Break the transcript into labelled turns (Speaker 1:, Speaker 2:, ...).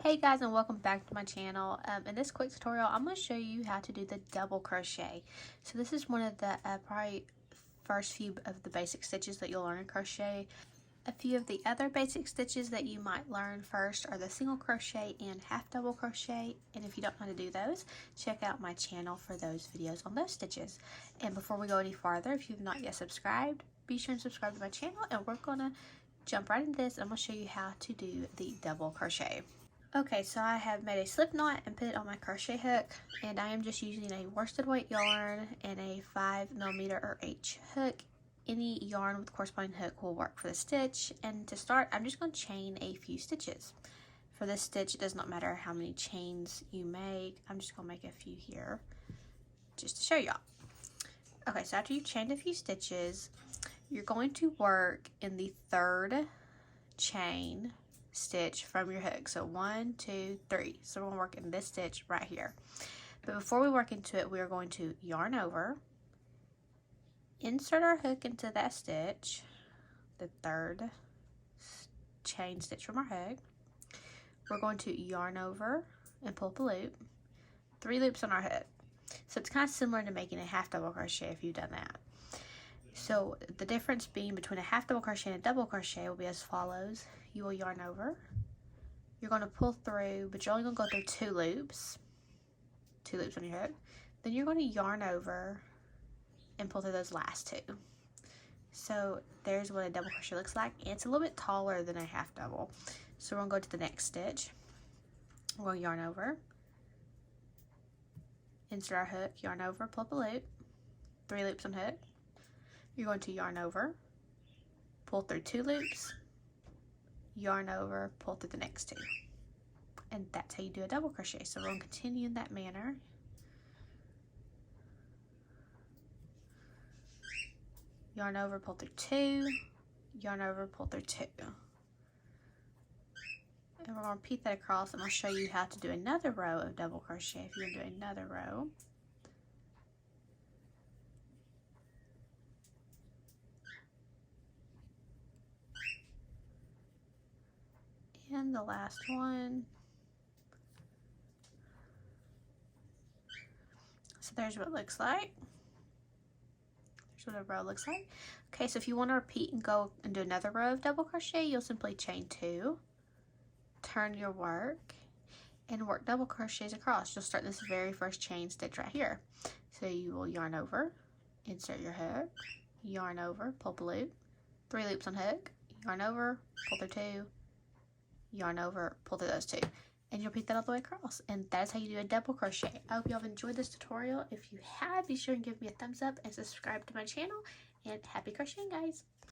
Speaker 1: Hey guys, and welcome back to my channel. In this quick tutorial I'm going to show you how to do the double crochet. So this is one of the probably first few of the basic stitches that you'll learn in crochet. A few of the other basic stitches that you might learn first are the single crochet and half double crochet, and if you don't know how to do those, check out my channel for those videos on those stitches. And before we go any farther, if you've not yet subscribed, be sure and subscribe to my channel, and we're going to jump right into this. I'm going to show you how to do the double crochet. Okay, so I have made a slip knot and put it on my crochet hook, and I am just using a worsted weight yarn and a 5mm or H hook. Any yarn with corresponding hook will work for the stitch. And to start, I'm just going to chain a few stitches. For this stitch, it does not matter how many chains you make. I'm just going to make a few here just to show y'all. Okay, so after you've chained a few stitches, you're going to work in the third chain stitch from your hook. So 1, 2, 3. So we're going to work in this stitch right here. But before we work into it, we are going to yarn over, insert our hook into that stitch, the third chain stitch from our hook. We're going to yarn over and pull up a loop, 3 loops on our hook. So it's kind of similar to making a half double crochet if you've done that. So the difference being between a half double crochet and a double crochet will be as follows. You will yarn over, you're going to pull through, but you're only going to go through 2 loops on your hook. Then you're going to yarn over and pull through those last 2. So there's what a double crochet looks like, and it's a little bit taller than a half double. So we're going to go to the next stitch. We're going to yarn over, insert our hook, yarn over, pull up a loop, 3 loops on hook. You're going to yarn over, pull through 2 loops, yarn over, pull through the next 2. And that's how you do a double crochet. So we're going to continue in that manner. Yarn over, pull through 2, yarn over, pull through 2. And we're going to repeat that across, and I'll show you how to do another row of double crochet if you're going to do another row. And the last one. So there's what it looks like. There's what a row looks like. Okay, so if you want to repeat and go and do another row of double crochet, you'll simply chain 2, turn your work, and work double crochets across. You'll start this very first chain stitch right here. So you will yarn over, insert your hook, yarn over, pull up a loop, 3 loops on hook, yarn over, pull through 2, yarn over, pull through those 2, and you'll repeat that all the way across. And that's how you do a double crochet. I hope y'all have enjoyed this tutorial. If you have, be sure and give me a thumbs up and subscribe to my channel, and happy crocheting, guys.